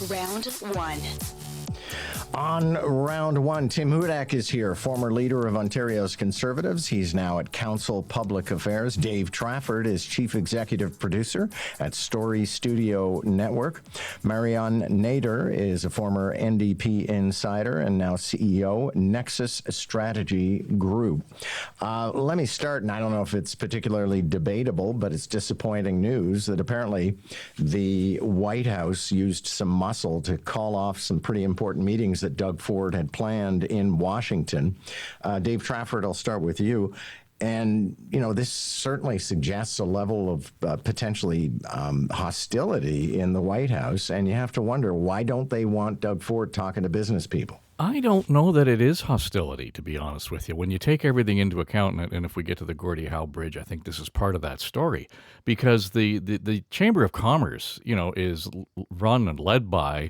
Round one. On round one, Tim Hudak is here, former leader of Ontario's Conservatives. He's now at Council Public Affairs. Dave Trafford is chief executive producer at Story Studio Network. Marion Nader is a former NDP insider and now CEO, Nexus Strategy Group. Let me start, and I don't know if it's particularly debatable, but it's disappointing news that apparently the White House used some muscle to call off some pretty important meetings that Doug Ford had planned in Washington. Dave Trafford, I'll start with you. And, you know, this certainly suggests a level of potentially hostility in the White House. And you have to wonder, why don't they want Doug Ford talking to business people? I don't know that it is hostility, to be honest with you. When you take everything into account, and if we get to the Gordie Howe Bridge, I think this is part of that story, because the Chamber of Commerce, you know, is run and led by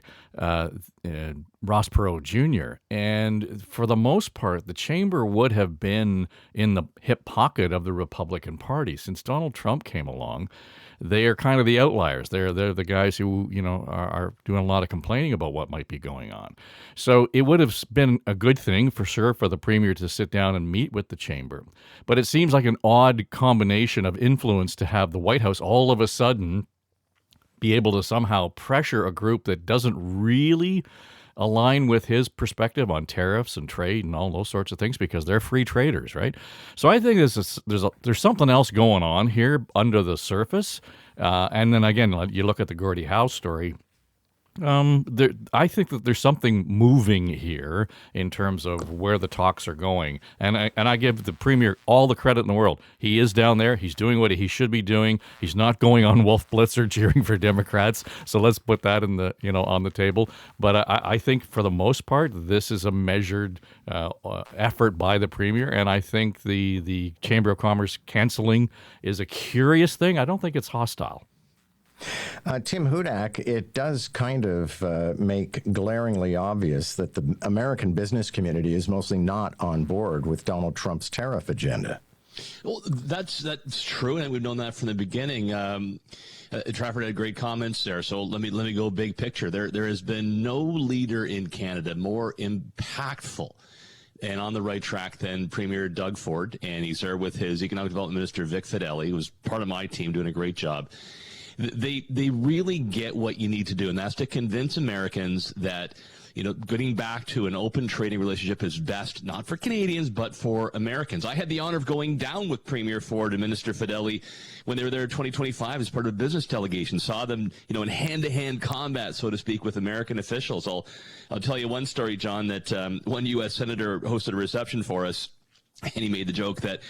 Ross Perot Jr., and for the most part, the Chamber would have been in the hip pocket of the Republican Party. Since Donald Trump came along, they are kind of the outliers. They're the guys who, you know, are doing a lot of complaining about what might be going on. So it would have been a good thing for sure for the Premier to sit down and meet with the Chamber. But it seems like an odd combination of influence to have the White House all of a sudden be able to somehow pressure a group that doesn't really align with his perspective on tariffs and trade and all those sorts of things, because they're free traders, right? So I think there's something else going on here under the surface. And then again, you look at the Gordie Howe story. I think that there's something moving here in terms of where the talks are going, and I give the Premier all the credit in the world. He is down there. He's doing what he should be doing. He's not going on Wolf Blitzer cheering for Democrats. So let's put that in the on the table. But I think for the most part, this is a measured effort by the Premier, and I think the Chamber of Commerce canceling is a curious thing. I don't think it's hostile. Tim Hudak, it does kind of make glaringly obvious that the American business community is mostly not on board with Donald Trump's tariff agenda. Well, that's true, and we've known that from the beginning. Trafford had great comments there, so let me go big picture. There has been no leader in Canada more impactful and on the right track than Premier Doug Ford, and he's there with his Economic Development Minister Vic Fedeli, who's part of my team, doing a great job. They really get what you need to do, and that's to convince Americans that, getting back to an open trading relationship is best, not for Canadians, but for Americans. I had the honor of going down with Premier Ford and Minister Fedeli when they were there in 2025 as part of a business delegation, saw them, in hand-to-hand combat, so to speak, with American officials. I'll tell you one story, John, that one U.S. Senator hosted a reception for us. And he made the joke that,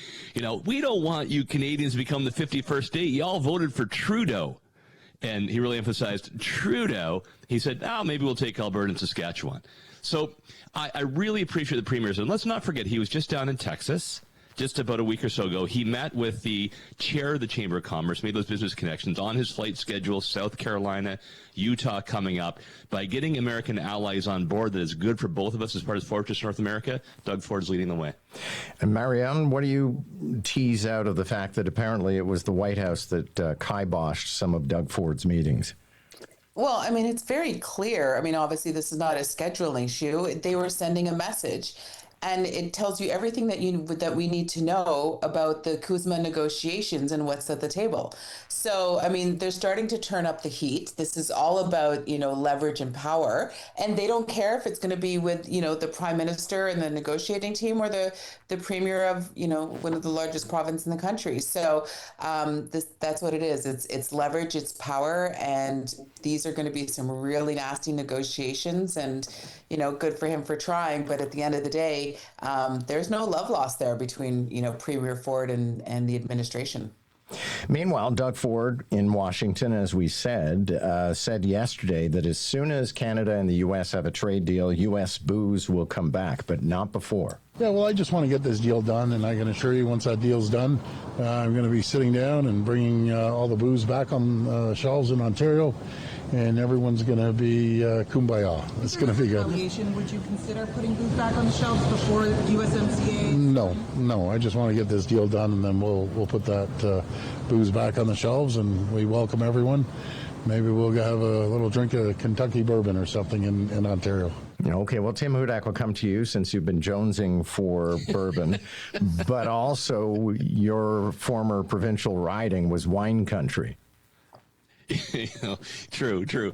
we don't want you Canadians to become the 51st state. You all voted for Trudeau. And he really emphasized Trudeau. He said, maybe we'll take Alberta and Saskatchewan. So I really appreciate the Premier's. And let's not forget, he was just down in Texas just about a week or so ago. He met with the chair of the Chamber of Commerce, made those business connections on his flight schedule, South Carolina, Utah coming up. By getting American allies on board that is good for both of us as part of Fortress North America, Doug Ford's leading the way. And Marion, what do you tease out of the fact that apparently it was the White House that kiboshed some of Doug Ford's meetings? Well, I mean, it's very clear. I mean, obviously, this is not a scheduling issue. They were sending a message. And it tells you everything that we need to know about the CUSMA negotiations and what's at the table. So, I mean, they're starting to turn up the heat. This is all about, leverage and power. And they don't care if it's going to be with, the prime minister and the negotiating team or the premier of, one of the largest provinces in the country. So that's what it is. It's leverage, it's power. And these are going to be some really nasty negotiations, and, good for him for trying. But at the end of the day, there's no love lost there between, Premier Ford and the administration. Meanwhile, Doug Ford in Washington, as we said yesterday that as soon as Canada and the U.S. have a trade deal, U.S. booze will come back, but not before. Yeah, well, I just want to get this deal done, and I can assure you once that deal's done, I'm going to be sitting down and bringing all the booze back on shelves in Ontario, and everyone's going to be kumbaya. It's going to be good. Would you consider putting booze back on the shelves before USMCA? No. I just want to get this deal done, and then we'll put that booze back on the shelves, and we welcome everyone. maybe we'll have a little drink of Kentucky bourbon or something in Ontario. Okay, well, Tim Hudak will come to you since you've been jonesing for bourbon, but also your former provincial riding was wine country. True.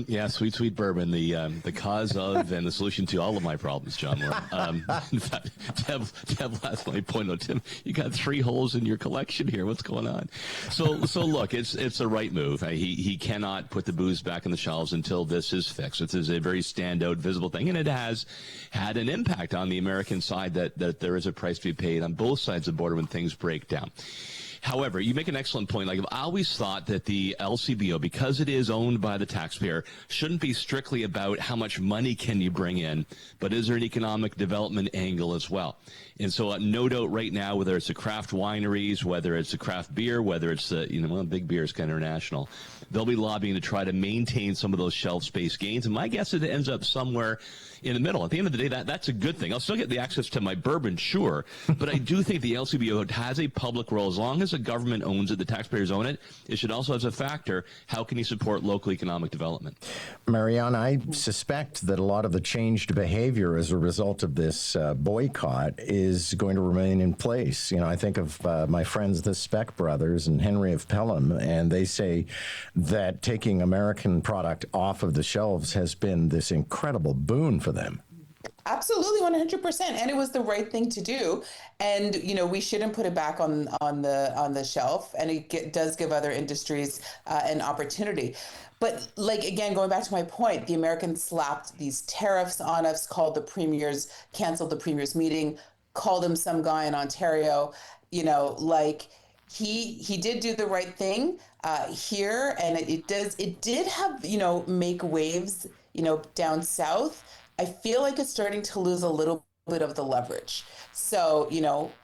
Yeah, sweet bourbon, the cause of and the solution to all of my problems, John. In fact, Deb last night pointed out, Tim, you got 3 holes in your collection here. What's going on? So look, it's the right move. He cannot put the booze back on the shelves until this is fixed. This is a very standout, visible thing, and it has had an impact on the American side that there is a price to be paid on both sides of the border when things break down. However, you make an excellent point. Like, I always thought that the LCBO, because it is owned by the taxpayer, shouldn't be strictly about how much money can you bring in, but is there an economic development angle as well? And so, no doubt right now, whether it's the craft wineries, whether it's the craft beer, whether it's the, big beer is kind of international, they'll be lobbying to try to maintain some of those shelf space gains. And my guess is it ends up somewhere in the middle. At the end of the day, that's a good thing. I'll still get the access to my bourbon, sure, but I do think the LCBO has a public role. As long as the government owns it, the taxpayers own it, it should also have a factor, how can you support local economic development? Marion, I suspect that a lot of the changed behavior as a result of this boycott is going to remain in place. I think of my friends, the Speck brothers and Henry of Pelham, and they say that taking American product off of the shelves has been this incredible boon for them. Absolutely, 100%, and it was the right thing to do. And we shouldn't put it back on the shelf, and it does give other industries an opportunity. But again, going back to my point, the Americans slapped these tariffs on us, canceled the premier's meeting, called him some guy in Ontario. He did do the right thing here, and it did have make waves down south. I feel like it's starting to lose a little bit of the leverage. So,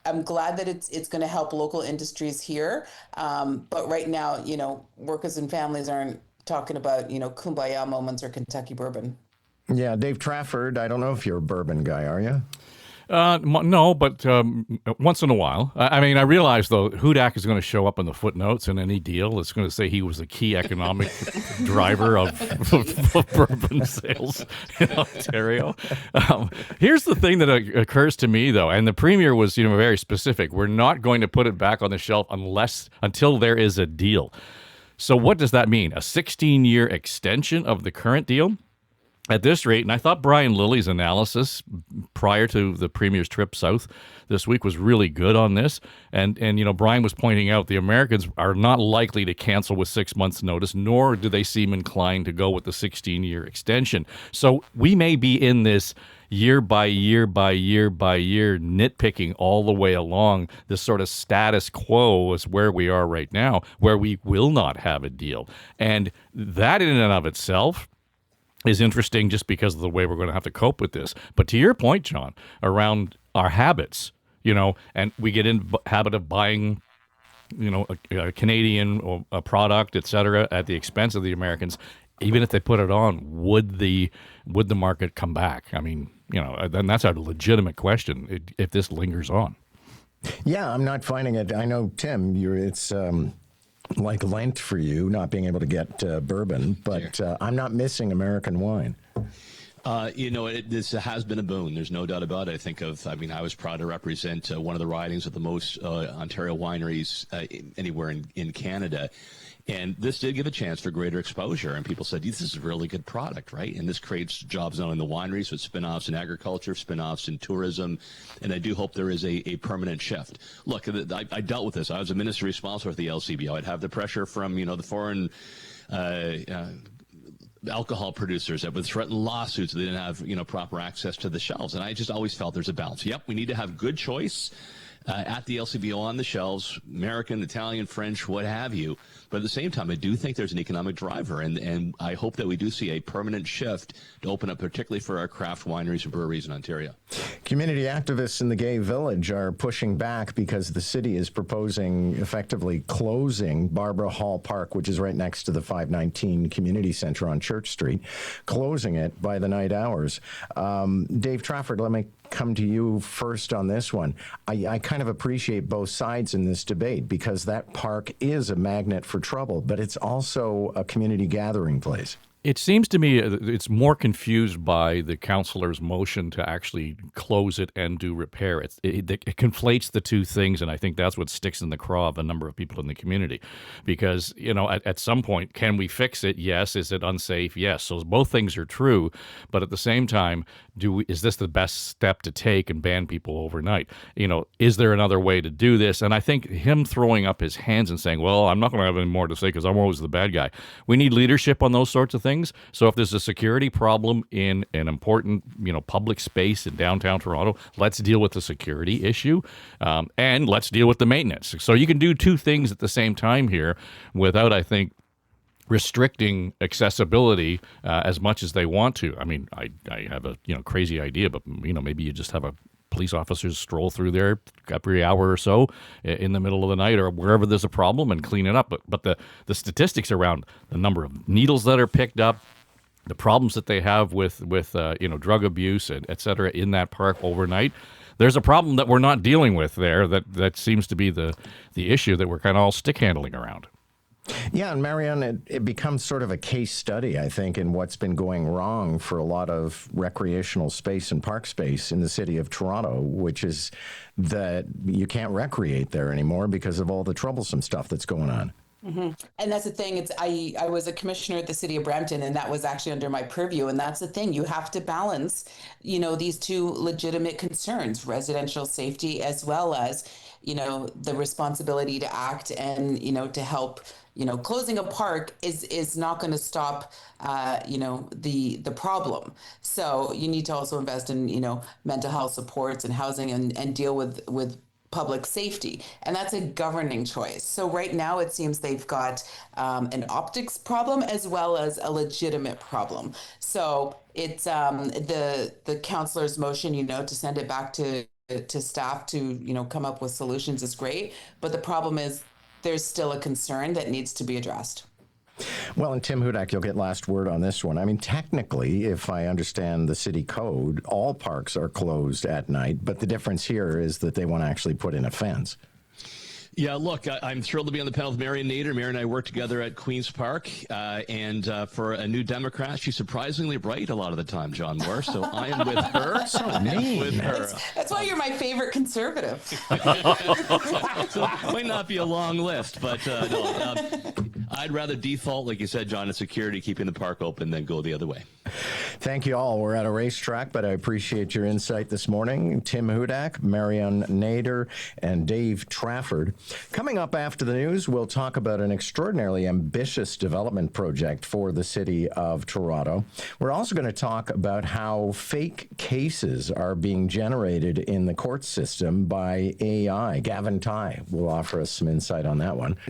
I'm glad that it's going to help local industries here. But right now, workers and families aren't talking about, kumbaya moments or Kentucky bourbon. Yeah, Dave Trafford, I don't know if you're a bourbon guy, are you? No, but once in a while. I realize, though, Hudak is going to show up in the footnotes in any deal. It's going to say he was a key economic driver of bourbon sales in Ontario. Here's the thing that occurs to me, though, and the Premier was very specific. We're not going to put it back on the shelf until there is a deal. So what does that mean? A 16-year extension of the current deal? At this rate, and I thought Brian Lilly's analysis prior to the Premier's trip south this week was really good on this. And Brian was pointing out the Americans are not likely to cancel with 6 months' notice, nor do they seem inclined to go with the 16-year extension. So we may be in this year by year by year by year nitpicking all the way along. This sort of status quo is where we are right now, where we will not have a deal. And that in and of itself is interesting just because of the way we're going to have to cope with this. But to your point, John, around our habits, and we get in the habit of buying, a Canadian or a product, et cetera, at the expense of the Americans, even if they put it on, would the market come back? Then that's a legitimate question if this lingers on. Yeah, I'm not finding it. I know, Tim, it's like Lent for you, not being able to get bourbon, but I'm not missing American wine. This has been a boon. There's no doubt about it. I was proud to represent one of the ridings of the most Ontario wineries anywhere in Canada. And this did give a chance for greater exposure. And people said, this is a really good product, right? And this creates jobs not only in the wineries, but spin-offs in agriculture, spin-offs in tourism. And I do hope there is a permanent shift. Look, I dealt with this. I was a minister responsible for the LCBO. I'd have the pressure from, the foreign alcohol producers that would threaten lawsuits if they didn't have, proper access to the shelves. And I just always felt there's a balance. Yep, we need to have good choice at the LCBO on the shelves, American, Italian, French, what have you. But at the same time, I do think there's an economic driver, and I hope that we do see a permanent shift to open up, particularly for our craft wineries and breweries in Ontario. Community activists in the gay village are pushing back because the city is proposing effectively closing Barbara Hall Park, which is right next to the 519 Community Center on Church Street, closing it by the night hours. Dave Trafford, let me come to you first on this one. I kind of appreciate both sides in this debate because that park is a magnet for trouble, but it's also a community gathering place. It seems to me it's more confused by the councillor's motion to actually close it and do repair. It conflates the two things, and I think that's what sticks in the craw of a number of people in the community. Because, at some point, can we fix it? Yes. Is it unsafe? Yes. So both things are true, but at the same time, is this the best step to take and ban people overnight? Is there another way to do this? And I think him throwing up his hands and saying, well, I'm not going to have any more to say because I'm always the bad guy. We need leadership on those sorts of things. So if there's a security problem in an important, public space in downtown Toronto, let's deal with the security issue and let's deal with the maintenance. So you can do two things at the same time here without, I think, restricting accessibility as much as they want to. I mean, I have a crazy idea, but maybe you just have a police officers stroll through there every hour or so in the middle of the night or wherever there's a problem and clean it up. But the statistics around the number of needles that are picked up, the problems that they have with drug abuse, and et cetera, in that park overnight, there's a problem that we're not dealing with there that seems to be the issue that we're kind of all stick handling around. Yeah, and Marion, it becomes sort of a case study, I think, in what's been going wrong for a lot of recreational space and park space in the city of Toronto, which is that you can't recreate there anymore because of all the troublesome stuff that's going on. Mm-hmm. And that's the thing. I was a commissioner at the city of Brampton, and that was actually under my purview. And that's the thing. You have to balance, these two legitimate concerns, residential safety, as well as, the responsibility to act and, to help. Closing a park is not going to stop, the problem. So you need to also invest in, mental health supports and housing and deal with public safety. And that's a governing choice. So right now it seems they've got an optics problem as well as a legitimate problem. So it's the councillor's motion, to send it back to staff to, come up with solutions is great. But the problem is there's still a concern that needs to be addressed. Well, and Tim Hudak, you'll get last word on this one. I mean, technically, if I understand the city code, all parks are closed at night, but the difference here is that they want to actually put in a fence. Yeah, look, I'm thrilled to be on the panel with Marion Nader. Marion and I work together at Queen's Park, and for a New Democrat, she's surprisingly bright a lot of the time, John Moore. So I am with her. So mean. With her. That's why you're my favorite conservative. So it might not be a long list, but no, I'd rather default, like you said, John, to security, keeping the park open, than go the other way. Thank you all. We're at a racetrack, but I appreciate your insight this morning. Tim Hudak, Marion Nader, and Dave Trafford. Coming up after the news, we'll talk about an extraordinarily ambitious development project for the city of Toronto. We're also going to talk about how fake cases are being generated in the court system by AI. Gavin Ty will offer us some insight on that one.